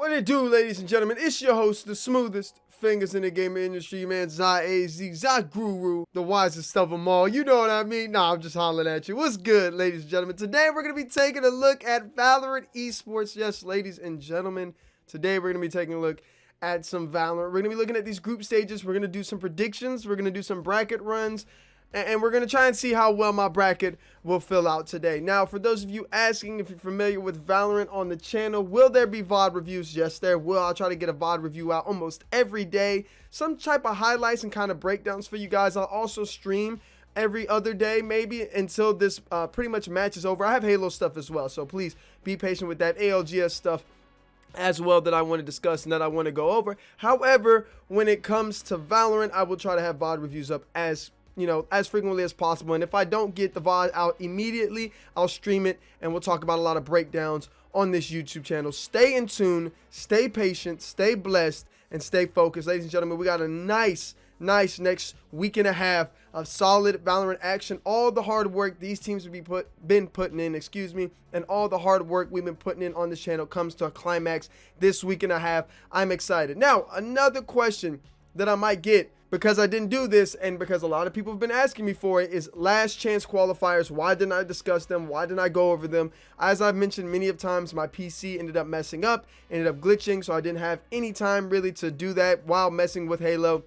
What it do, ladies and gentlemen? It's your host, the smoothest fingers in the gaming industry, man. Guru, the wisest of them all. You know what I mean? Nah, I'm just hollering at you. What's good, ladies and gentlemen? Today, we're going to be taking a look at Valorant esports. Yes, ladies and gentlemen. Today, we're going to be taking a look at some Valorant. We're going to be looking at these group stages. We're going to do some predictions. We're going to do some bracket runs. And we're going to try and see how well my bracket will fill out today. Now, for those of you asking if you're familiar with Valorant on the channel, will there be VOD reviews? Yes, there will. I'll try to get a VOD review out almost every day. Some type of highlights and kind of breakdowns for you guys. I'll also stream every other day, maybe, until this pretty much match is over. I have Halo stuff as well, so please be patient with that ALGS stuff as well that I want to discuss and that I want to go over. However, when it comes to Valorant, I will try to have VOD reviews up as frequently as possible. And if I don't get the VOD out immediately, I'll stream it and we'll talk about a lot of breakdowns on this YouTube channel. Stay in tune, stay patient, stay blessed, and stay focused. Ladies and gentlemen, we got a nice next week and a half of solid Valorant action. All the hard work these teams have been putting in, and all the hard work we've been putting in on this channel comes to a climax this week and a half. I'm excited. Now, another question that I might get, because I didn't do this and because a lot of people have been asking me for it, is last chance qualifiers. Why didn't I discuss them? Why didn't I go over them? As I've mentioned many of times, my PC ended up messing up, ended up glitching, so I didn't have any time really to do that while messing with Halo.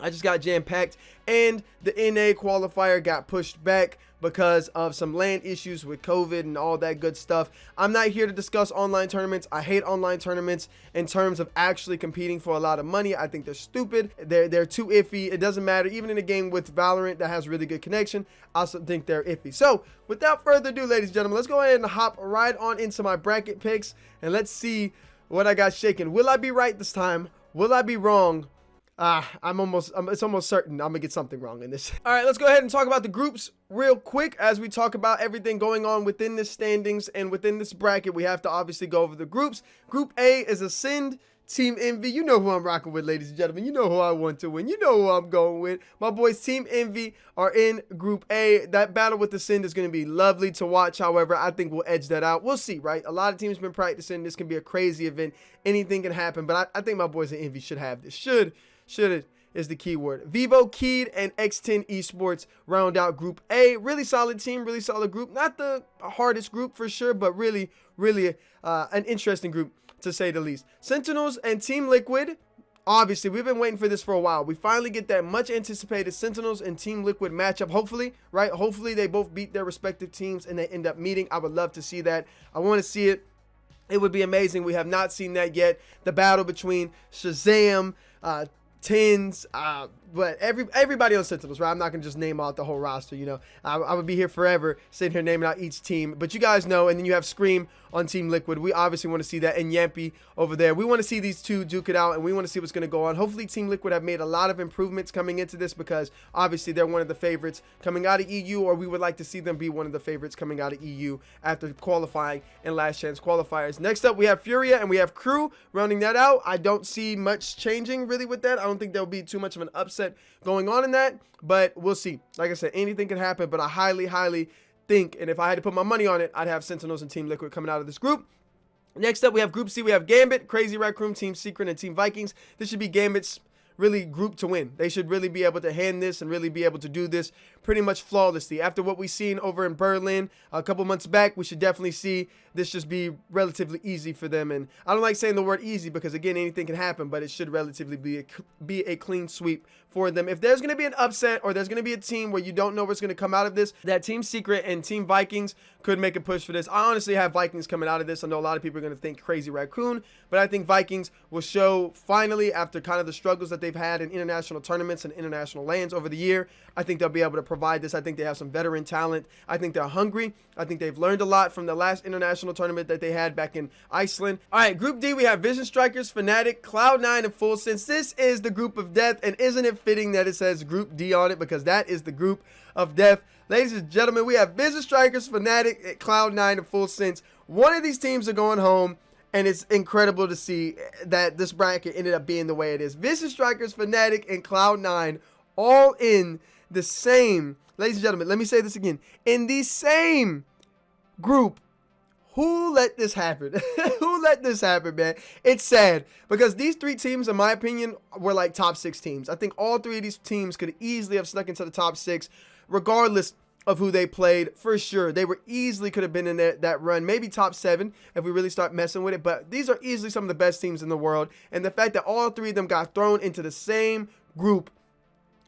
I just got jam-packed, and the NA qualifier got pushed back because of some LAN issues with COVID and all that good stuff. I'm not here to discuss online tournaments. I hate online tournaments in terms of actually competing for a lot of money. I think they're stupid. They're too iffy. It doesn't matter. Even in a game with Valorant that has really good connection, I also think they're iffy. So without further adu, ladies and gentlemen, let's go ahead and hop right on into my bracket picks, and let's see what I got shaken. Will I be right this time? Will I be wrong? It's almost certain I'm gonna get something wrong in this. All right, let's go ahead and talk about the groups real quick as we talk about everything going on within the standings and within this bracket. We have to obviously go over the groups. Group A is Ascend, Team Envy. You know who I'm rocking with, ladies and gentlemen. You know who I want to win. You know who I'm going with. My boys Team Envy are in Group A. That battle with Ascend is going to be lovely to watch. However, I think we'll edge that out. We'll see, right? A lot of teams have been practicing. This can be a crazy event. Anything can happen, but I think my boys at Envy should have this. Should is the key word. Vivo, Keed, and X10 Esports round out Group A. Really solid team, really solid group. Not the hardest group for sure, but really an interesting group to say the least. Sentinels and Team Liquid. Obviously, we've been waiting for this for a while. We finally get that much anticipated Sentinels and Team Liquid matchup. Hopefully, right? Hopefully they both beat their respective teams and they end up meeting. I would love to see that. I want to see it. It would be amazing. We have not seen that yet. The battle between Shazam, Tins, but everybody on Sentinels, right? I'm not gonna just name out the whole roster, you know. I would be here forever sitting here naming out each team, but you guys know. And then you have Scream on Team Liquid. We obviously want to see that, and Yampy over there. We want to see these two duke it out, and we want to see what's going to go on. Hopefully Team Liquid have made a lot of improvements coming into this, because obviously they're one of the favorites coming out of EU, or we would like to see them be one of the favorites coming out of EU after qualifying in last chance qualifiers. Next up, we have Furia and we have Crew rounding that out. I don't see much changing really with that. I don't think there'll be too much of an upset going on in that, but we'll see. Like I said, anything can happen, but I highly think, and if I had to put my money on it, I'd have Sentinels and Team Liquid coming out of this group. Next up, we have Group C. We have Gambit, Crazy Raccoon, Team Secret, and Team Vikings. This should be Gambit's really group to win. They should really be able to hand this and really be able to do this pretty much flawlessly. After what we've seen over in Berlin a couple months back, we should definitely see this just be relatively easy for them. And I don't like saying the word easy because, again, anything can happen, but it should relatively be a clean sweep for them. If there's going to be an upset, or there's going to be a team where you don't know what's going to come out of this, that Team Secret and Team Vikings could make a push for this. I honestly have Vikings coming out of this. I know a lot of people are going to think Crazy Raccoon, but I think Vikings will show finally, after kind of the struggles that they've had in international tournaments and international lands over the year, I think they'll be able to provide this. I think they have some veteran talent. I think they're hungry. I think they've learned a lot from the last international tournament that they had back in Iceland. All right, Group D, we have Vision Strikers, Fnatic, Cloud9, and Full Sense. This is the group of death, and isn't it fitting that it says Group D on it, because that is the group of death. Ladies and gentlemen, we have Vision Strikers, Fnatic, Cloud9, and Full Sense. One of these teams are going home, and it's incredible to see that this bracket ended up being the way it is. Vision Strikers, Fnatic, and Cloud9 all in the same, ladies and gentlemen, let me say this again, in the same group. Who let this happen? Who let this happen, man? It's sad because these three teams, in my opinion, were like top 6 teams. I think all three of these teams could easily have snuck into the top 6, regardless of who they played. For sure, they were easily could have been in that run, maybe top 7 if we really start messing with it. But these are easily some of the best teams in the world, and the fact that all three of them got thrown into the same group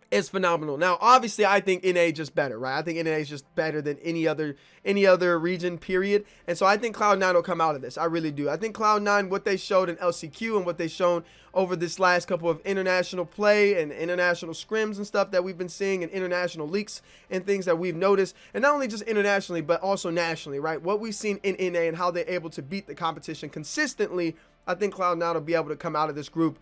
is phenomenal. Now, obviously, I think NA just better, right? I think NA is just better than any other region, period. And so I think Cloud9 will come out of this. I really do. I think Cloud9, what they showed in LCQ and what they shown over this last couple of international play and international scrims and stuff that we've been seeing, and international leaks and things that we've noticed, and not only just internationally, but also nationally, right? What we've seen in NA and how they're able to beat the competition consistently, I think Cloud9 will be able to come out of this group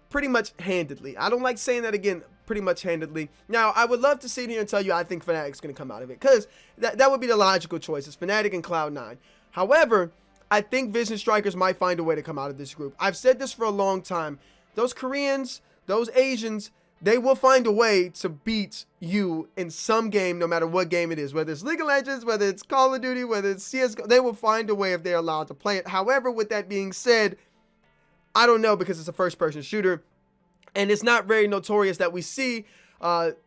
pretty much handedly. I don't like saying that again, pretty much handedly. Now, I would love to sit here and tell you I think Fnatic's going to come out of it, because that would be the logical choice. It's Fnatic and Cloud9. However, I think Vision Strikers might find a way to come out of this group. I've said this for a long time. Those Koreans, those Asians, they will find a way to beat you in some game, no matter what game it is. Whether it's League of Legends, whether it's Call of Duty, whether it's CSGO, they will find a way if they're allowed to play it. However, with that being said, I don't know, because it's a first-person shooter, and it's not very notorious that we see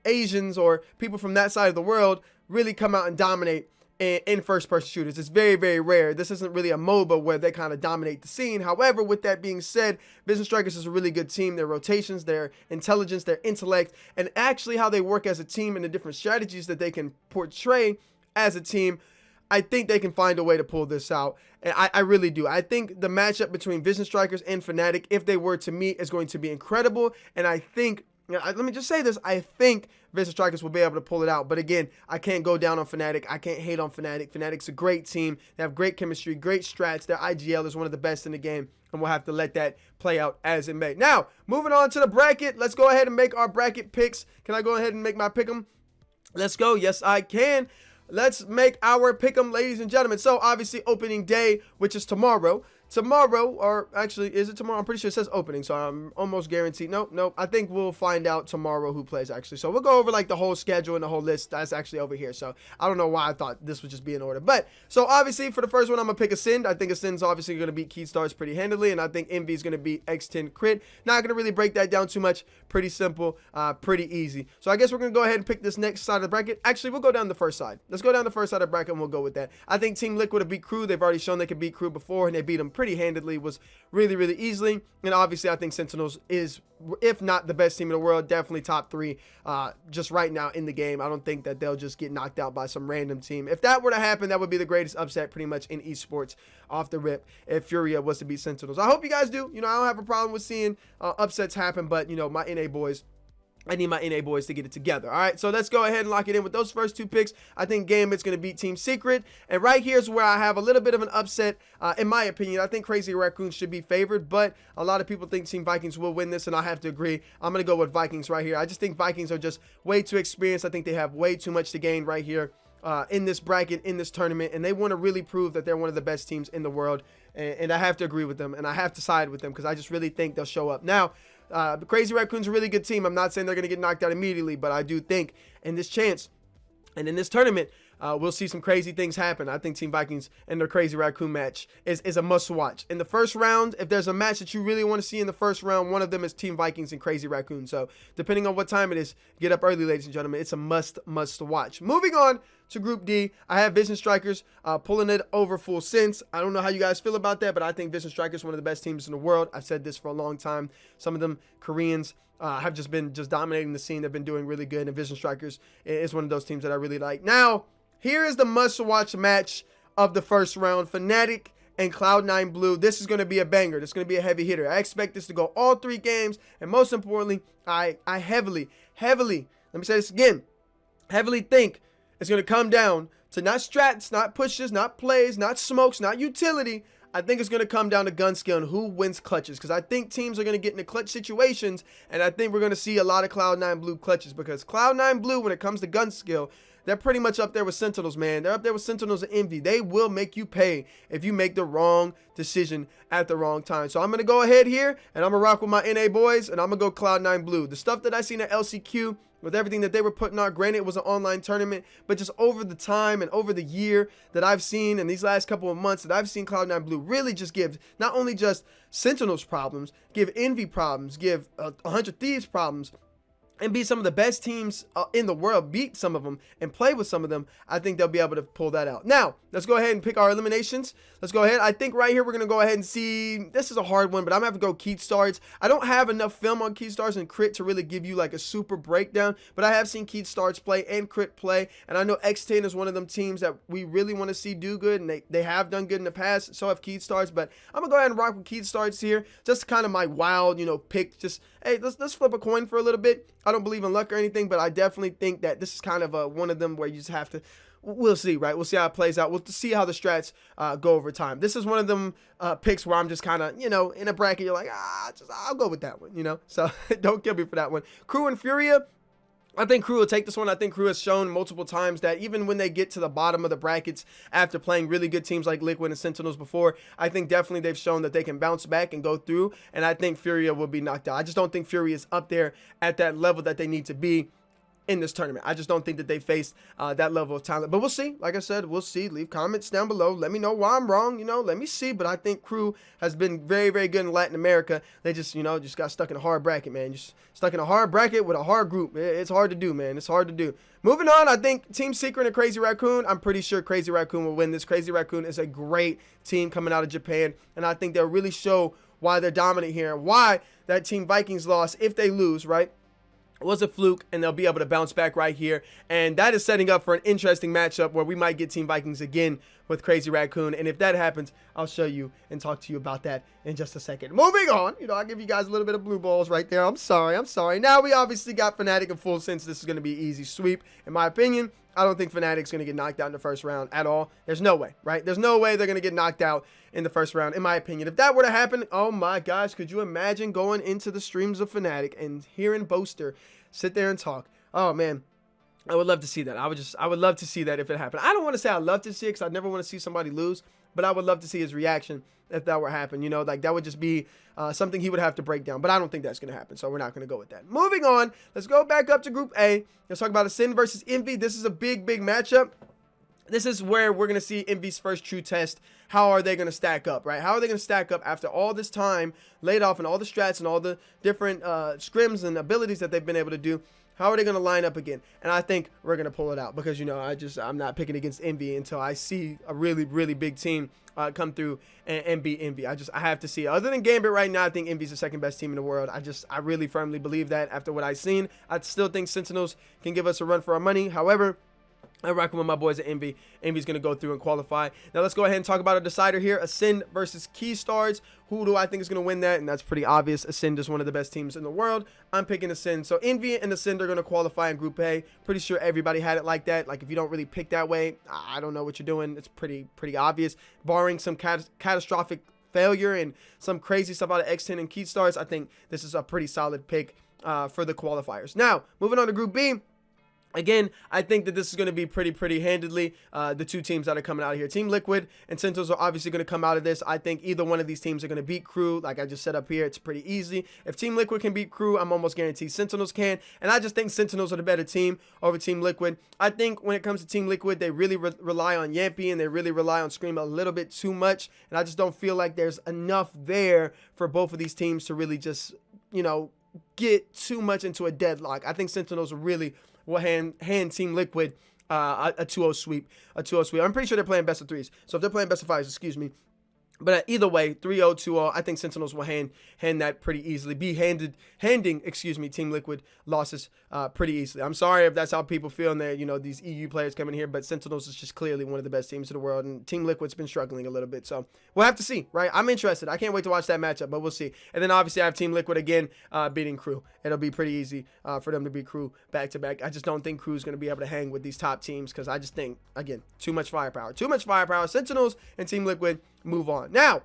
Asians or people from that side of the world really come out and dominate in first-person shooters. It's very, very rare. This isn't really a MOBA where they kind of dominate the scene. However, with that being said, Vision Strikers is a really good team. Their rotations, their intelligence, their intellect, and actually how they work as a team and the different strategies that they can portray as a team, I think they can find a way to pull this out. And I really do. I think the matchup between Vision Strikers and Fnatic, if they were to meet, is going to be incredible. And I think, let me just say this, I think Vision Strikers will be able to pull it out. But again, I can't go down on Fnatic. I can't hate on Fnatic. Fnatic's a great team. They have great chemistry, great strats. Their IGL is one of the best in the game, and we'll have to let that play out as it may. Now, moving on to the bracket. Let's go ahead and make our bracket picks. Can I go ahead and make my pick'em? Let's go. Yes, I can. Let's make our pick'em, ladies and gentlemen. So, obviously, opening day, which is tomorrow. Tomorrow, or actually, is it tomorrow? I'm pretty sure it says opening, so I'm almost guaranteed. Nope. I think we'll find out tomorrow who plays, actually. So, we'll go over, like, the whole schedule and the whole list. That's actually over here. So, I don't know why I thought this would just be in order. But, so, obviously, for the first one, I'm going to pick Ascend. I think Ascend's obviously going to beat Keystars pretty handily, and I think Envy's going to beat X10 Crit. Not going to really break that down too much. Pretty simple, pretty easy. So, I guess we're going to go ahead and pick this next side of the bracket. Actually, we'll go down the first side. Let's go down the first side of the bracket, and we'll go with that. I think Team Liquid will beat Crew. They've already shown they could beat Crew before, and they beat them pretty handedly. Was really, really easily. And obviously, I think Sentinels is, if not the best team in the world, definitely top 3 just right now in the game. I don't think that they'll just get knocked out by some random team. If that were to happen, that would be the greatest upset pretty much in esports off the rip if Furia was to beat Sentinels. I hope you guys do. You know, I don't have a problem with seeing upsets happen, but, you know, my NA boys, I need my NA boys to get it together. All right, so let's go ahead and lock it in with those first 2 picks. I think Gambit's going to beat Team Secret. And right here's where I have a little bit of an upset. In my opinion, I think Crazy Raccoons should be favored, but a lot of people think Team Vikings will win this, and I have to agree. I'm going to go with Vikings right here. I just think Vikings are just way too experienced. I think they have way too much to gain right here in this bracket, in this tournament, and they want to really prove that they're one of the best teams in the world. And I have to agree with them, and I have to side with them because I just really think they'll show up. Now, the Crazy Raccoons are a really good team. I'm not saying they're going to get knocked out immediately, but I do think in this chance and in this tournament, we'll see some crazy things happen. I think Team Vikings and their Crazy Raccoon match is a must-watch. In the first round, if there's a match that you really want to see in the first round, one of them is Team Vikings and Crazy Raccoon. So, depending on what time it is, get up early, ladies and gentlemen. It's a must-watch. Moving on to Group D, I have Vision Strikers pulling it over full sense. I don't know how you guys feel about that, but I think Vision Strikers is one of the best teams in the world. I've said this for a long time. Some of them Koreans have just been dominating the scene. They've been doing really good, and Vision Strikers is one of those teams that I really like. Now, here is the must-watch match of the first round. Fnatic and Cloud9 Blue. This is going to be a banger. This is going to be a heavy hitter. I expect this to go all 3 games, and most importantly, I heavily, let me say this again, heavily think it's going to come down to not strats, not pushes, not plays, not smokes, not utility. I think it's going to come down to gun skill and who wins clutches, because I think teams are going to get into clutch situations, and I think we're going to see a lot of Cloud9 Blue clutches, because Cloud9 Blue, when it comes to gun skill, they're pretty much up there with Sentinels, man. They're up there with Sentinels and Envy. They will make you pay if you make the wrong decision at the wrong time. So I'm going to go ahead here, and I'm going to rock with my NA boys, and I'm going to go Cloud9 Blue. The stuff that I seen at LCQ with everything that they were putting on. Granted, it was an online tournament, but just over the time and over the year that I've seen, and these last couple of months that I've seen Cloud9 Blue really just give not only just Sentinels problems, give Envy problems, give 100 Thieves problems, and be some of the best teams in the world, beat some of them, and play with some of them. I think they'll be able to pull that out. Now, let's go ahead and pick our eliminations. Let's go ahead. I think right here we're going to go ahead and see. This is a hard one, but I'm going to have to go Keystars. I don't have enough film on Keystars and Crit to really give you like a super breakdown, but I have seen Keystars play and Crit play, and I know X10 is one of them teams that we really want to see do good, and they have done good in the past. So have Keystars, but I'm going to go ahead and rock with Keystars here. Just kind of my wild, pick. Just, hey, let's flip a coin for a little bit. I don't believe in luck or anything, but I definitely think that this is kind of one of them where you just have to, we'll see, right? We'll see how it plays out. We'll see how the strats go over time. This is one of them picks where I'm just kind of, in a bracket, you're like, I'll go with that one, So don't kill me for that one. Crew and Furia. I think Crew will take this one. I think Crew has shown multiple times that even when they get to the bottom of the brackets after playing really good teams like Liquid and Sentinels before, I think definitely they've shown that they can bounce back and go through, and I think Furia will be knocked out. I just don't think Furia is up there at that level that they need to be in this tournament. I just don't think that they faced that level of talent, but we'll see. Like I said, we'll see. Leave comments down below. Let me know why I'm wrong. Let me see. But I think Crew has been very, very good in Latin America. They just, just got stuck in a hard bracket, man. Just stuck in a hard bracket with a hard group. It's hard to do, man. It's hard to do. Moving on, I think Team Secret and Crazy Raccoon. I'm pretty sure Crazy Raccoon will win this. Crazy Raccoon is a great team coming out of Japan, and I think they'll really show why they're dominant here and why that Team Vikings loss, if they lose, right, was a fluke, and they'll be able to bounce back right here. And that is setting up for an interesting matchup where we might get Team Vikings again with Crazy Raccoon. And if that happens, I'll show you and talk to you about that in just a second. Moving on, I'll give you guys a little bit of blue balls right there. I'm sorry. Now we obviously got Fnatic in full sense. This is going to be an easy sweep. In my opinion, I don't think Fnatic's going to get knocked out in the first round at all. There's no way, right? There's no way they're going to get knocked out in the first round, in my opinion. If that were to happen, oh my gosh, could you imagine going into the streams of Fnatic and hearing Boaster sit there and talk? Oh man, I would love to see that. I would love to see that if it happened. I don't want to say I'd love to see it because I never want to see somebody lose, but I would love to see his reaction if that were to happen. Like that would just be something he would have to break down, but I don't think that's going to happen, so we're not going to go with that. Moving on, let's go back up to Group A. Let's talk about Ascend versus Envy. This is a big matchup. This is where we're going to see Envy's first true test. How are they going to stack up, right? How are they going to stack up after all this time laid off and all the strats and all the different scrims and abilities that they've been able to do? How are they going to line up again? And I think we're going to pull it out because, I'm not picking against Envy until I see a really, really big team come through and beat Envy. I have to see it. Other than Gambit right now, I think Envy's the second best team in the world. I really firmly believe that after what I've seen. I still think Sentinels can give us a run for our money. However, I'm rocking with my boys at Envy. Envy's going to go through and qualify. Now let's go ahead and talk about a decider here. Ascend versus Keystars. Who do I think is going to win that? And that's pretty obvious. Ascend is one of the best teams in the world. I'm picking Ascend. So Envy and Ascend are going to qualify in Group A. Pretty sure everybody had it like that. Like if you don't really pick that way, I don't know what you're doing. It's pretty obvious. Barring some catastrophic failure and some crazy stuff out of X10 and Keystars, I think this is a pretty solid pick for the qualifiers. Now, moving on to Group B. Again, I think that this is going to be pretty handedly. The two teams that are coming out of here, Team Liquid and Sentinels, are obviously going to come out of this. I think either one of these teams are going to beat Crew. Like I just said up here, it's pretty easy. If Team Liquid can beat Crew, I'm almost guaranteed Sentinels can. And I just think Sentinels are the better team over Team Liquid. I think when it comes to Team Liquid, they really rely on Yampy and they really rely on Scream a little bit too much. And I just don't feel like there's enough there for both of these teams to really just, get too much into a deadlock. I think Sentinels really will hand Team Liquid a 2-0 sweep. I'm pretty sure they're playing best of threes. So if they're playing best of fives, excuse me. But either way, 3-0, 2-0, I think Sentinels will hand that pretty easily. Handing Team Liquid losses pretty easily. I'm sorry if that's how people feel and they're, these EU players coming here, but Sentinels is just clearly one of the best teams in the world, and Team Liquid's been struggling a little bit. So we'll have to see, right? I'm interested. I can't wait to watch that matchup, but we'll see. And then obviously I have Team Liquid again beating Crew. It'll be pretty easy for them to beat Crew back-to-back. I just don't think Crew's going to be able to hang with these top teams because I just think, again, too much firepower. Sentinels and Team Liquid move on. Now,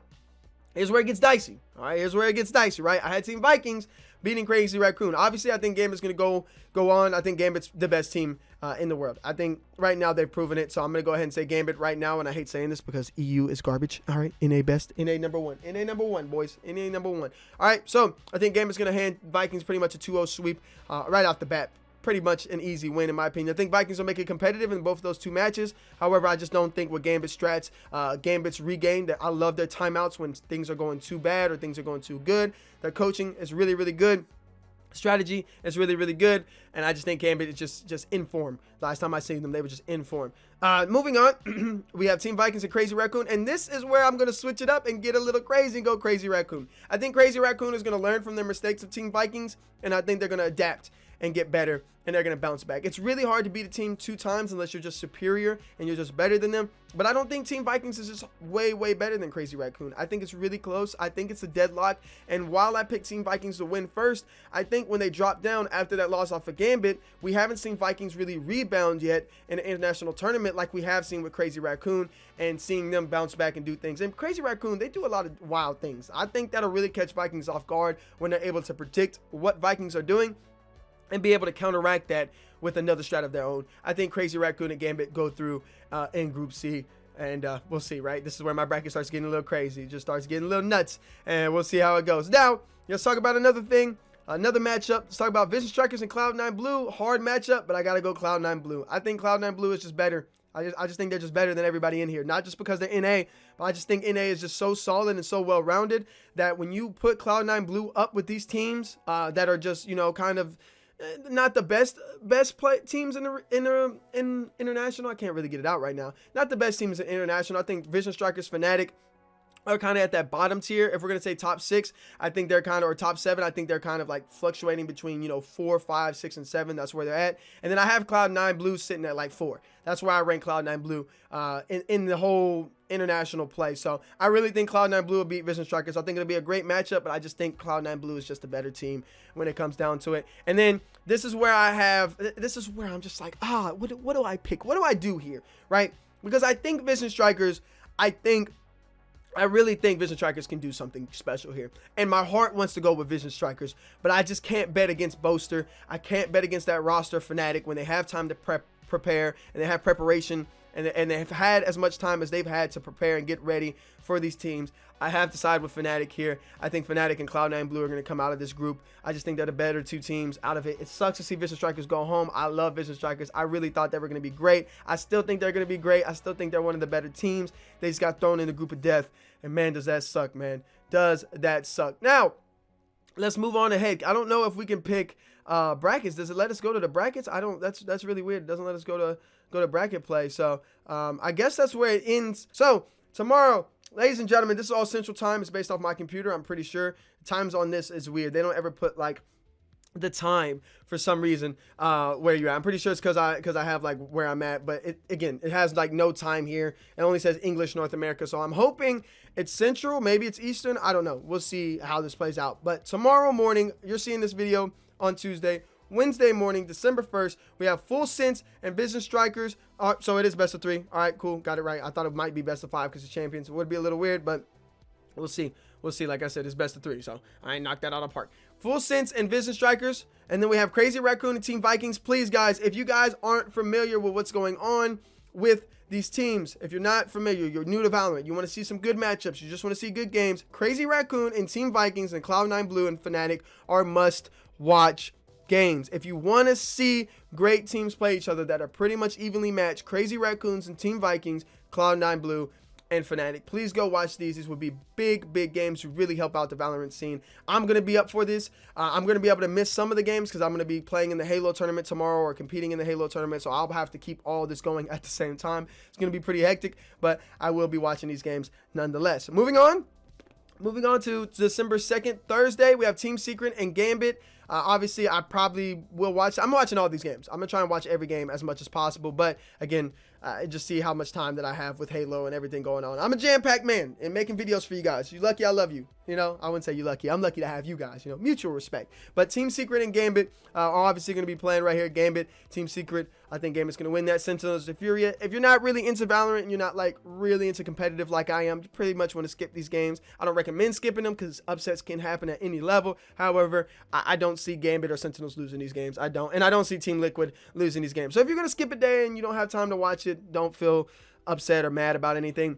here's where it gets dicey. All right, here's where it gets dicey, right? I had Team Vikings beating Crazy Raccoon. Obviously, I think Gambit's going to go on. I think Gambit's the best team in the world. I think right now they've proven it, so I'm going to go ahead and say Gambit right now, and I hate saying this because EU is garbage. All right, NA best, NA number one, boys, NA number one. All right, so I think Gambit's going to hand Vikings pretty much a 2-0 sweep right off the bat. pretty much an easy win in my opinion. I think Vikings will make it competitive in both of those two matches. However, I just don't think with Gambit strats, Gambit's regain, that I love their timeouts when things are going too bad or things are going too good. Their coaching is really, really good. Strategy is really, really good, and I just think Gambit is just in form. Last time I seen them, they were just in form. Moving on, we have Team Vikings and Crazy Raccoon, and this is where I'm going to switch it up and get a little crazy and go Crazy Raccoon. I think Crazy Raccoon is going to learn from their mistakes of Team Vikings, and I think they're going to adapt and get better, and they're going to bounce back. It's really hard to beat a team 2 times unless you're just superior and you're just better than them, but I don't think Team Vikings is just way, way better than Crazy Raccoon. I think it's really close. I think it's a deadlock, and while I picked Team Vikings to win first, I think when they dropped down after that loss off of Gambit, we haven't seen Vikings really rebound yet in an international tournament like we have seen with Crazy Raccoon, and seeing them bounce back and do things. And Crazy Raccoon, they do a lot of wild things. I think that'll really catch Vikings off guard when they're able to predict what Vikings are doing and be able to counteract that with another strat of their own. I think Crazy Raccoon and Gambit go through in Group C, and we'll see, right? This is where my bracket starts getting a little crazy. It just starts getting a little nuts, and we'll see how it goes. Now, let's talk about another thing, another matchup. Let's talk about Vision Strikers and Cloud9 Blue. Hard matchup, but I got to go Cloud9 Blue. I think Cloud9 Blue is just better. I just think they're just better than everybody in here. Not just because they're NA, but I just think NA is just so solid and so well-rounded that when you put Cloud9 Blue up with these teams that are just, you know, kind of not the best play teams in international. I can't really get it out right now. Not the best teams in international. I think Vision Strikers, Fnatic are kind of at that bottom tier. If we're going to say top 6, I think they're kind of, or top 7, I think they're kind of like fluctuating between, you know, 4, 5, 6, and 7. That's where they're at. And then I have Cloud9 Blue sitting at like 4. That's where I rank Cloud9 Blue in the whole international play. So I really think Cloud9 Blue will beat Vision Strikers. I think it'll be a great matchup, but I just think Cloud9 Blue is just a better team when it comes down to it. And then this is where I'm just like, what do I pick? What do I do here, right? Because I think Vision Strikers, I really think Vision Strikers can do something special here. And my heart wants to go with Vision Strikers, but I just can't bet against Boaster. I can't bet against that roster Fnatic when they have time to prepare and they have preparation and they've had as much time as they've had to prepare and get ready for these teams. I have to side with Fnatic here. I think Fnatic and Cloud9 Blue are going to come out of this group. I just think they're the better 2 teams out of it. It sucks to see Vision Strikers go home. I love Vision Strikers. I really thought they were going to be great. I still think they're going to be great. I still think they're one of the better teams. They just got thrown in the group of death. And man, does that suck, man. Does that suck. Now, let's move on ahead. I don't know if we can pick brackets. Does it let us go to the brackets? That's really weird. It doesn't let us go to bracket play. So I guess that's where it ends. So tomorrow, ladies and gentlemen, this is all Central Time. It's based off my computer, I'm pretty sure. The times on this is weird. They don't ever put like the time for some reason where you're at. I'm pretty sure it's because I have like where I'm at, but it has like no time here. It only says English North America, so I'm hoping it's Central, maybe it's Eastern. I don't know. We'll see how this plays out. But tomorrow morning, you're seeing this video on Tuesday. Wednesday morning, December 1st, we have Full Sense and Vision Strikers. So it is best of 3. All right, cool, got it right. I thought it might be best of 5 because the champions. It would be a little weird, but we'll see. We'll see. Like I said, it's best of 3, so I ain't knocked that out of the park. Full Sense and Vision Strikers, and then we have Crazy Raccoon and Team Vikings. Please, guys, if you guys aren't familiar with what's going on with these teams, if you're not familiar, you're new to Valorant, you want to see some good matchups, you just want to see good games, Crazy Raccoon and Team Vikings and Cloud9 Blue and Fnatic are must-watch games. If you want to see great teams play each other that are pretty much evenly matched, Crazy Raccoons and Team Vikings, Cloud9 Blue, and Fnatic, please go watch these. These would be big games to really help out the Valorant scene. I'm going to be up for this. I'm going to be able to miss some of the games because I'm going to be playing in the Halo tournament tomorrow or competing in the Halo tournament, so I'll have to keep all this going at the same time. It's going to be pretty hectic, but I will be watching these games nonetheless. Moving on to December 2nd, Thursday, we have Team Secret and Gambit. Obviously, I probably will watch. I'm watching all these games. I'm going to try and watch every game as much as possible. But, again, just see how much time that I have with Halo and everything going on. I'm a jam-packed man and making videos for you guys. You lucky, I love you. You know, I wouldn't say you lucky. I'm lucky to have you guys, you know, mutual respect. But Team Secret and Gambit are obviously going to be playing right here. Gambit, Team Secret, I think Gambit's going to win that. Sentinels, if you're not really into Valorant and you're not like really into competitive like I am, you pretty much want to skip these games. I don't recommend skipping them because upsets can happen at any level. However, I don't see Gambit or Sentinels losing these games. I don't. And I don't see Team Liquid losing these games. So if you're going to skip a day and you don't have time to watch it, don't feel upset or mad about anything.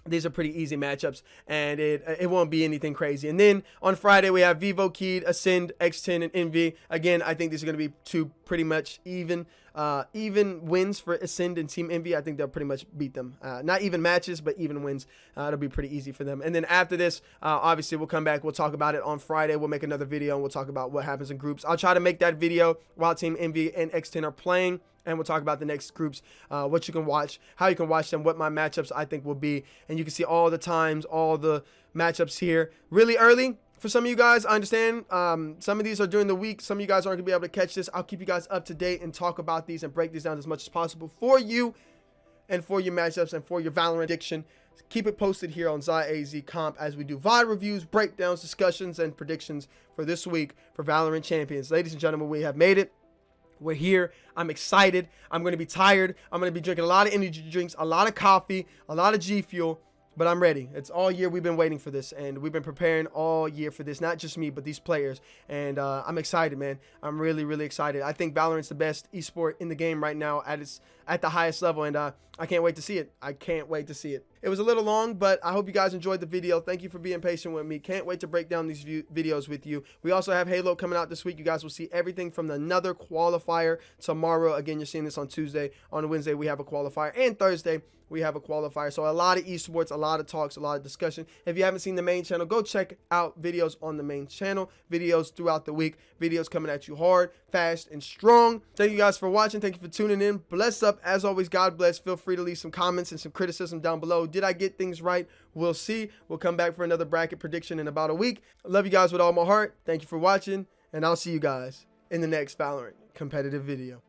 these are pretty easy matchups, and it won't be anything crazy. And then on Friday, we have Vivo, Keed, Ascend, X10, and Envy. Again, I think these are going to be two pretty much even wins for Ascend and Team Envy. I think they'll pretty much beat them. Not even matches, but even wins. It'll be pretty easy for them. And then after this, obviously, we'll come back. We'll talk about it on Friday. We'll make another video, and we'll talk about what happens in groups. I'll try to make that video while Team Envy and X10 are playing. And we'll talk about the next groups, what you can watch, how you can watch them, what my matchups I think will be. And you can see all the times, all the matchups here really early. For some of you guys, I understand some of these are during the week. Some of you guys aren't going to be able to catch this. I'll keep you guys up to date and talk about these and break these down as much as possible for you and for your matchups and for your Valorant addiction. Keep it posted here on ZAZ Comp as we do VOD reviews, breakdowns, discussions, and predictions for this week for Valorant Champions. Ladies and gentlemen, we have made it. We're here. I'm excited. I'm going to be tired. I'm going to be drinking a lot of energy drinks, a lot of coffee, a lot of G Fuel, but I'm ready. It's all year we've been waiting for this, and we've been preparing all year for this. Not just me, but these players. And I'm excited, man. I'm really, really excited. I think Valorant's the best esport in the game right now at the highest level, and I can't wait to see it. I can't wait to see it. It was a little long, but I hope you guys enjoyed the video. Thank you for being patient with me. Can't wait to break down these videos with you. We also have Halo coming out this week. You guys will see everything from another qualifier tomorrow. Again, you're seeing this on Tuesday. On Wednesday, we have a qualifier. And Thursday, we have a qualifier. So a lot of esports, a lot of talks, a lot of discussion. If you haven't seen the main channel, go check out videos on the main channel. Videos throughout the week. Videos coming at you hard, fast, and strong. Thank you guys for watching. Thank you for tuning in. Bless up. As always, God bless. Feel free to leave some comments and some criticism down below. Did I get things right? We'll see. We'll come back for another bracket prediction in about a week. I love you guys with all my heart. Thank you for watching, and I'll see you guys in the next Valorant competitive video.